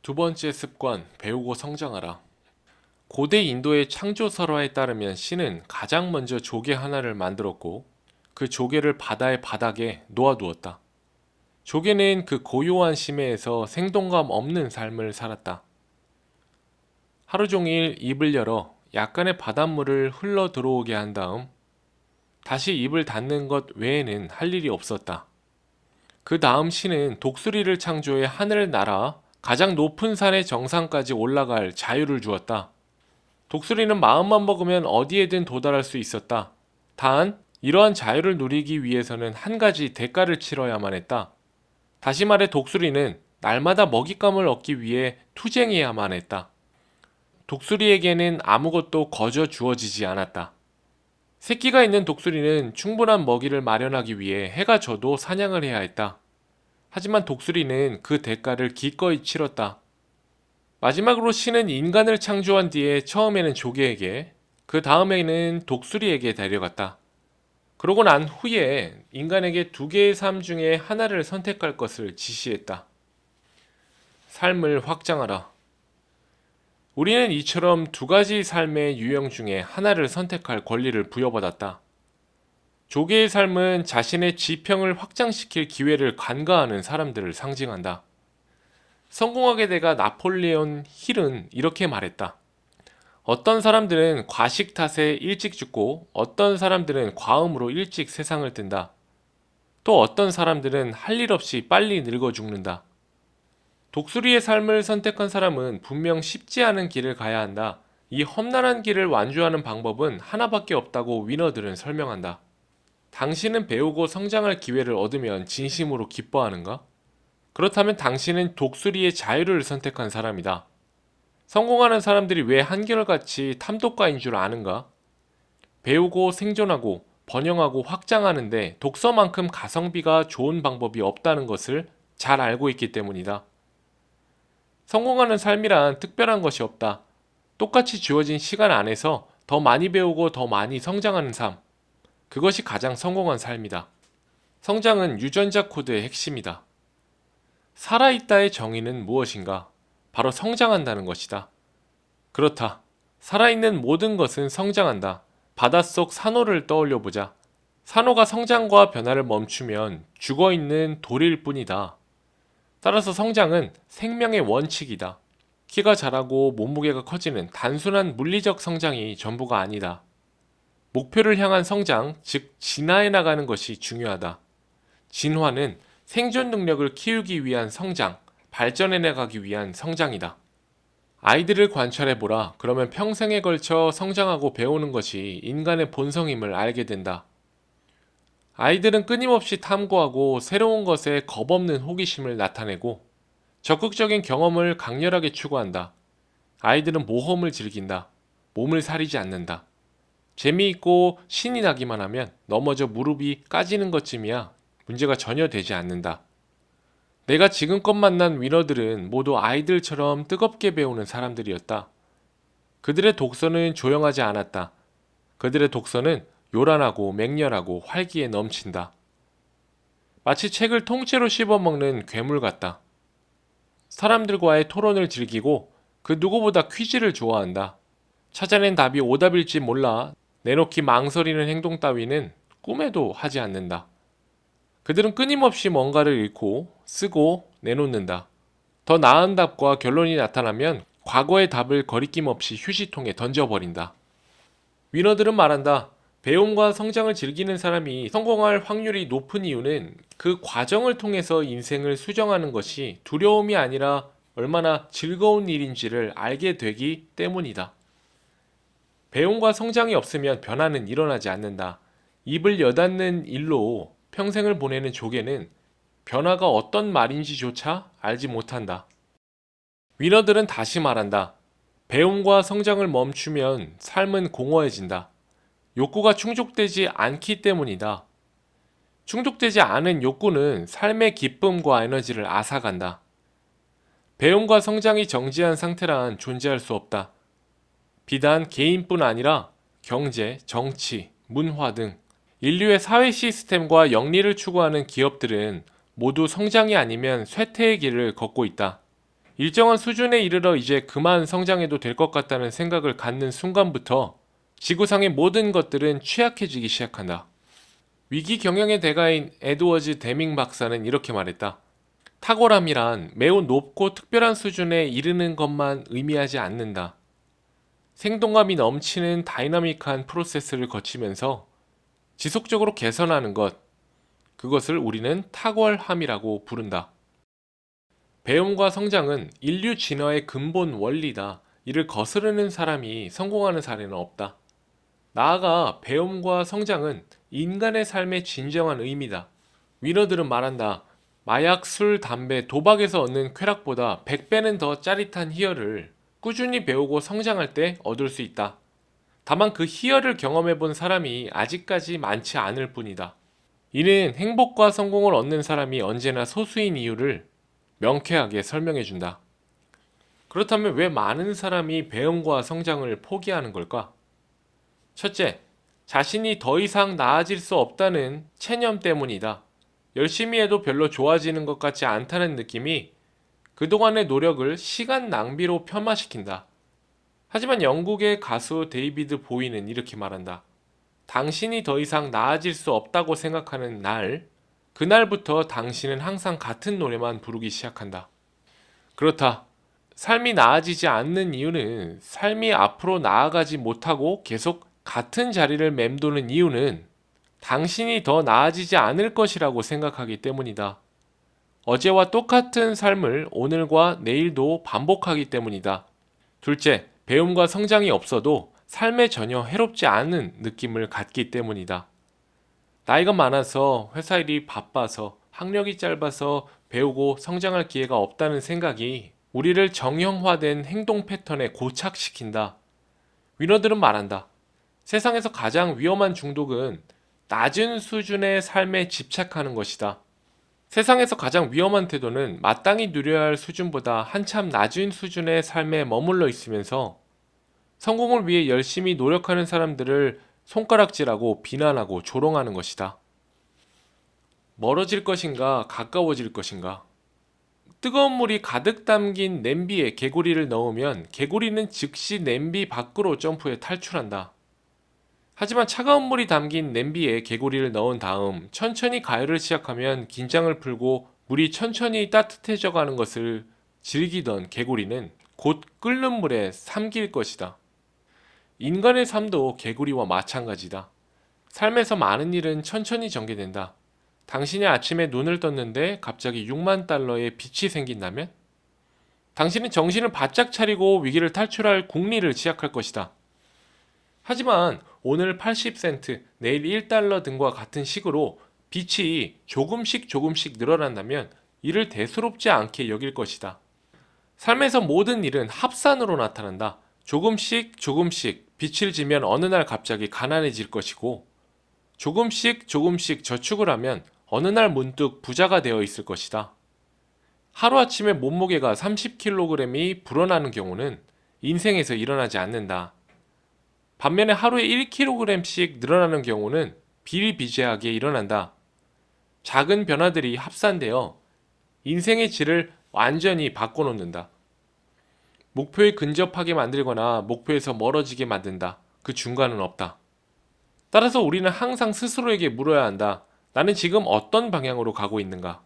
두 번째 습관, 배우고 성장하라. 고대 인도의 창조 설화에 따르면 신은 가장 먼저 조개 하나를 만들었고 그 조개를 바다의 바닥에 놓아두었다. 조개는 그 고요한 심해에서 생동감 없는 삶을 살았다. 하루 종일 입을 열어 약간의 바닷물을 흘러 들어오게 한 다음 다시 입을 닫는 것 외에는 할 일이 없었다. 그 다음 신은 독수리를 창조해 하늘을 날아 가장 높은 산의 정상까지 올라갈 자유를 주었다. 독수리는 마음만 먹으면 어디에든 도달할 수 있었다. 단, 이러한 자유를 누리기 위해서는 한 가지 대가를 치러야만 했다. 다시 말해 독수리는 날마다 먹잇감을 얻기 위해 투쟁해야만 했다. 독수리에게는 아무것도 거저 주어지지 않았다. 새끼가 있는 독수리는 충분한 먹이를 마련하기 위해 해가 져도 사냥을 해야 했다. 하지만 독수리는 그 대가를 기꺼이 치렀다. 마지막으로 신은 인간을 창조한 뒤에 처음에는 조개에게, 그 다음에는 독수리에게 데려갔다. 그러고 난 후에 인간에게 두 개의 삶 중에 하나를 선택할 것을 지시했다. 삶을 확장하라. 우리는 이처럼 두 가지 삶의 유형 중에 하나를 선택할 권리를 부여받았다. 조개의 삶은 자신의 지평을 확장시킬 기회를 간과하는 사람들을 상징한다. 성공하게 돼가 나폴레온 힐은 이렇게 말했다. 어떤 사람들은 과식 탓에 일찍 죽고 어떤 사람들은 과음으로 일찍 세상을 뜬다. 또 어떤 사람들은 할 일 없이 빨리 늙어 죽는다. 독수리의 삶을 선택한 사람은 분명 쉽지 않은 길을 가야 한다. 이 험난한 길을 완주하는 방법은 하나밖에 없다고 위너들은 설명한다. 당신은 배우고 성장할 기회를 얻으면 진심으로 기뻐하는가? 그렇다면 당신은 독수리의 자유를 선택한 사람이다. 성공하는 사람들이 왜 한결같이 탐독가인 줄 아는가? 배우고 생존하고 번영하고 확장하는데 독서만큼 가성비가 좋은 방법이 없다는 것을 잘 알고 있기 때문이다. 성공하는 삶이란 특별한 것이 없다. 똑같이 주어진 시간 안에서 더 많이 배우고 더 많이 성장하는 삶. 그것이 가장 성공한 삶이다. 성장은 유전자 코드의 핵심이다. 살아있다의 정의는 무엇인가? 바로 성장한다는 것이다. 그렇다. 살아있는 모든 것은 성장한다. 바닷속 산호를 떠올려 보자. 산호가 성장과 변화를 멈추면 죽어있는 돌일 뿐이다. 따라서 성장은 생명의 원칙이다. 키가 자라고 몸무게가 커지는 단순한 물리적 성장이 전부가 아니다. 목표를 향한 성장, 즉 진화해 나가는 것이 중요하다. 진화는 생존 능력을 키우기 위한 성장, 발전해 나가기 위한 성장이다. 아이들을 관찰해보라. 그러면 평생에 걸쳐 성장하고 배우는 것이 인간의 본성임을 알게 된다. 아이들은 끊임없이 탐구하고 새로운 것에 겁없는 호기심을 나타내고 적극적인 경험을 강렬하게 추구한다. 아이들은 모험을 즐긴다. 몸을 사리지 않는다. 재미있고 신이 나기만 하면 넘어져 무릎이 까지는 것쯤이야 문제가 전혀 되지 않는다. 내가 지금껏 만난 위너들은 모두 아이들처럼 뜨겁게 배우는 사람들이었다. 그들의 독서는 조용하지 않았다. 그들의 독서는 요란하고 맹렬하고 활기에 넘친다. 마치 책을 통째로 씹어먹는 괴물 같다. 사람들과의 토론을 즐기고 그 누구보다 퀴즈를 좋아한다. 찾아낸 답이 오답일지 몰라 내놓기 망설이는 행동 따위는 꿈에도 하지 않는다. 그들은 끊임없이 뭔가를 읽고 쓰고 내놓는다. 더 나은 답과 결론이 나타나면 과거의 답을 거리낌 없이 휴지통에 던져버린다. 위너들은 말한다. 배움과 성장을 즐기는 사람이 성공할 확률이 높은 이유는 그 과정을 통해서 인생을 수정하는 것이 두려움이 아니라 얼마나 즐거운 일인지를 알게 되기 때문이다. 배움과 성장이 없으면 변화는 일어나지 않는다. 입을 여닫는 일로 평생을 보내는 조개는 변화가 어떤 말인지조차 알지 못한다. 위너들은 다시 말한다. 배움과 성장을 멈추면 삶은 공허해진다. 욕구가 충족되지 않기 때문이다. 충족되지 않은 욕구는 삶의 기쁨과 에너지를 앗아간다. 배움과 성장이 정지한 상태란 존재할 수 없다. 비단 개인뿐 아니라 경제, 정치, 문화 등 인류의 사회 시스템과 영리를 추구하는 기업들은 모두 성장이 아니면 쇠퇴의 길을 걷고 있다. 일정한 수준에 이르러 이제 그만 성장해도 될 것 같다는 생각을 갖는 순간부터 지구상의 모든 것들은 취약해지기 시작한다. 위기 경영의 대가인 에드워즈 데밍 박사는 이렇게 말했다. 탁월함이란 매우 높고 특별한 수준에 이르는 것만 의미하지 않는다. 생동감이 넘치는 다이나믹한 프로세스를 거치면서 지속적으로 개선하는 것, 그것을 우리는 탁월함이라고 부른다. 배움과 성장은 인류 진화의 근본 원리다. 이를 거스르는 사람이 성공하는 사례는 없다. 나아가 배움과 성장은 인간의 삶의 진정한 의미다. 위너들은 말한다. 마약, 술, 담배, 도박에서 얻는 쾌락보다 100배는 더 짜릿한 희열을 꾸준히 배우고 성장할 때 얻을 수 있다. 다만 그 희열을 경험해 본 사람이 아직까지 많지 않을 뿐이다. 이는 행복과 성공을 얻는 사람이 언제나 소수인 이유를 명쾌하게 설명해 준다. 그렇다면 왜 많은 사람이 배움과 성장을 포기하는 걸까? 첫째, 자신이 더 이상 나아질 수 없다는 체념 때문이다. 열심히 해도 별로 좋아지는 것 같지 않다는 느낌이 그동안의 노력을 시간 낭비로 폄하시킨다. 하지만 영국의 가수 데이비드 보이는 이렇게 말한다. 당신이 더 이상 나아질 수 없다고 생각하는 날, 그날부터 당신은 항상 같은 노래만 부르기 시작한다. 그렇다. 삶이 나아지지 않는 이유는 삶이 앞으로 나아가지 못하고 계속 같은 자리를 맴도는 이유는 당신이 더 나아지지 않을 것이라고 생각하기 때문이다. 어제와 똑같은 삶을 오늘과 내일도 반복하기 때문이다. 둘째, 배움과 성장이 없어도 삶에 전혀 해롭지 않은 느낌을 갖기 때문이다. 나이가 많아서 회사 일이 바빠서 학력이 짧아서 배우고 성장할 기회가 없다는 생각이 우리를 정형화된 행동 패턴에 고착시킨다. 위너들은 말한다. 세상에서 가장 위험한 중독은 낮은 수준의 삶에 집착하는 것이다. 세상에서 가장 위험한 태도는 마땅히 누려야 할 수준보다 한참 낮은 수준의 삶에 머물러 있으면서 성공을 위해 열심히 노력하는 사람들을 손가락질하고 비난하고 조롱하는 것이다. 멀어질 것인가, 가까워질 것인가? 뜨거운 물이 가득 담긴 냄비에 개구리를 넣으면 개구리는 즉시 냄비 밖으로 점프해 탈출한다. 하지만 차가운 물이 담긴 냄비에 개구리를 넣은 다음 천천히 가열을 시작하면 긴장을 풀고 물이 천천히 따뜻해져 가는 것을 즐기던 개구리는 곧 끓는 물에 삼킬 것이다. 인간의 삶도 개구리와 마찬가지다. 삶에서 많은 일은 천천히 전개된다. 당신이 아침에 눈을 떴는데 갑자기 6만 달러의 빚이 생긴다면? 당신은 정신을 바짝 차리고 위기를 탈출할 궁리를 시작할 것이다. 하지만 오늘 80센트, 내일 1달러 등과 같은 식으로 빚이 조금씩 늘어난다면 이를 대수롭지 않게 여길 것이다. 삶에서 모든 일은 합산으로 나타난다. 조금씩 빚을 지면 어느 날 갑자기 가난해질 것이고 조금씩 저축을 하면 어느 날 문득 부자가 되어 있을 것이다. 하루아침에 몸무게가 30kg이 불어나는 경우는 인생에서 일어나지 않는다. 반면에 하루에 1kg씩 늘어나는 경우는 비일비재하게 일어난다. 작은 변화들이 합산되어 인생의 질을 완전히 바꿔놓는다. 목표에 근접하게 만들거나 목표에서 멀어지게 만든다. 그 중간은 없다. 따라서 우리는 항상 스스로에게 물어야 한다. 나는 지금 어떤 방향으로 가고 있는가?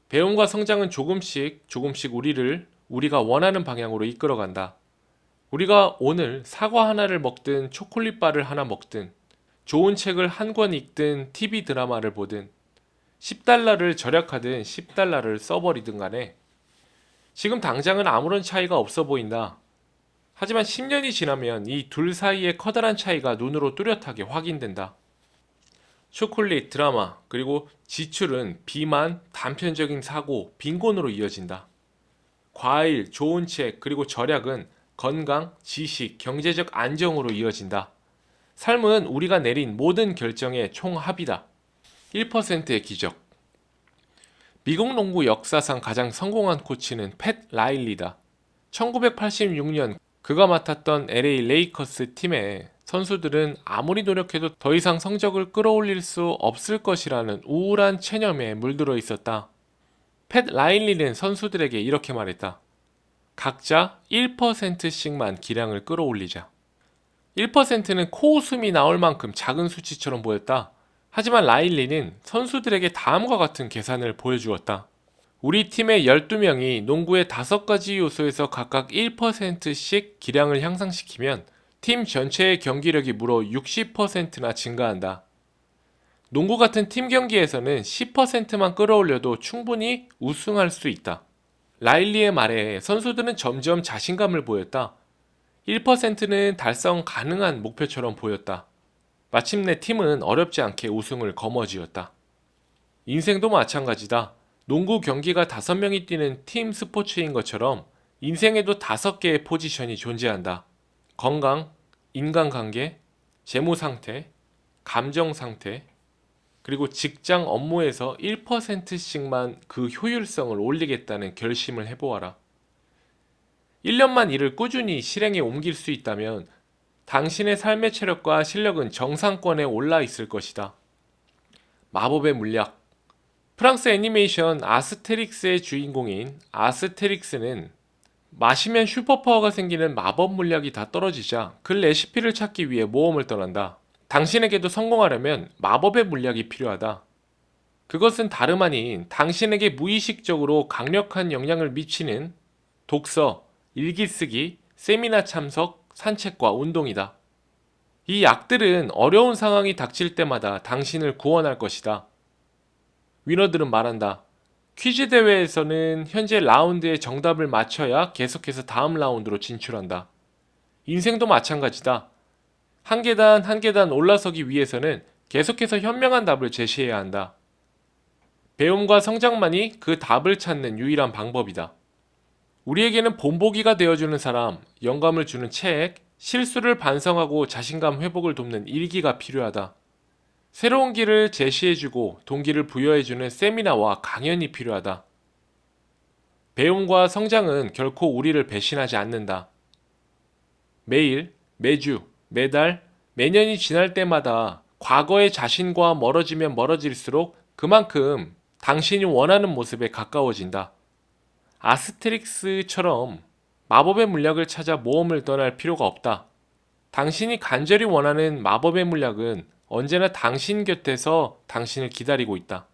배움과 성장은 조금씩 우리를 우리가 원하는 방향으로 이끌어간다. 우리가 오늘 사과 하나를 먹든 초콜릿바를 하나 먹든 좋은 책을 한 권 읽든 TV 드라마를 보든 10달러를 절약하든 10달러를 써버리든 간에 지금 당장은 아무런 차이가 없어 보인다. 하지만 10년이 지나면 이 둘 사이의 커다란 차이가 눈으로 뚜렷하게 확인된다. 초콜릿, 드라마, 그리고 지출은 비만, 단편적인 사고, 빈곤으로 이어진다. 과일, 좋은 책, 그리고 절약은 건강, 지식, 경제적 안정으로 이어진다. 삶은 우리가 내린 모든 결정의 총합이다. 1%의 기적. 미국 농구 역사상 가장 성공한 코치는 팻 라일리다. 1986년 그가 맡았던 LA 레이커스 팀의 선수들은 아무리 노력해도 더 이상 성적을 끌어올릴 수 없을 것이라는 우울한 체념에 물들어 있었다. 팻 라일리는 선수들에게 이렇게 말했다. 각자 1%씩만 기량을 끌어올리자. 1%는 코웃음이 나올 만큼 작은 수치처럼 보였다. 하지만 라일리는 선수들에게 다음과 같은 계산을 보여주었다. 우리 팀의 12명이 농구의 5가지 요소에서 각각 1%씩 기량을 향상시키면 팀 전체의 경기력이 무려 60%나 증가한다. 농구 같은 팀 경기에서는 10%만 끌어올려도 충분히 우승할 수 있다. 라일리의 말에 선수들은 점점 자신감을 보였다. 1%는 달성 가능한 목표처럼 보였다. 마침내 팀은 어렵지 않게 우승을 거머쥐었다. 인생도 마찬가지다. 농구 경기가 5명이 뛰는 팀 스포츠인 것처럼 인생에도 5개의 포지션이 존재한다. 건강, 인간관계, 재무 상태, 감정 상태, 그리고 직장 업무에서 1%씩만 그 효율성을 올리겠다는 결심을 해보아라. 1년만 일을 꾸준히 실행에 옮길 수 있다면 당신의 삶의 체력과 실력은 정상권에 올라 있을 것이다. 마법의 물약. 프랑스 애니메이션 아스테릭스의 주인공인 아스테릭스는 마시면 슈퍼파워가 생기는 마법 물약이 다 떨어지자 그 레시피를 찾기 위해 모험을 떠난다. 당신에게도 성공하려면 마법의 물약이 필요하다. 그것은 다름 아닌 당신에게 무의식적으로 강력한 영향을 미치는 독서, 일기 쓰기, 세미나 참석, 산책과 운동이다. 이 약들은 어려운 상황이 닥칠 때마다 당신을 구원할 것이다. 위너들은 말한다. 퀴즈 대회에서는 현재 라운드의 정답을 맞춰야 계속해서 다음 라운드로 진출한다. 인생도 마찬가지다. 한 계단 한 계단 올라서기 위해서는 계속해서 현명한 답을 제시해야 한다. 배움과 성장만이 그 답을 찾는 유일한 방법이다. 우리에게는 본보기가 되어주는 사람, 영감을 주는 책, 실수를 반성하고 자신감 회복을 돕는 일기가 필요하다. 새로운 길을 제시해주고 동기를 부여해주는 세미나와 강연이 필요하다. 배움과 성장은 결코 우리를 배신하지 않는다. 매일, 매주, 매달, 매년이 지날 때마다 과거의 자신과 멀어지면 멀어질수록 그만큼 당신이 원하는 모습에 가까워진다. 아스테릭스처럼 마법의 물약을 찾아 모험을 떠날 필요가 없다. 당신이 간절히 원하는 마법의 물약은 언제나 당신 곁에서 당신을 기다리고 있다.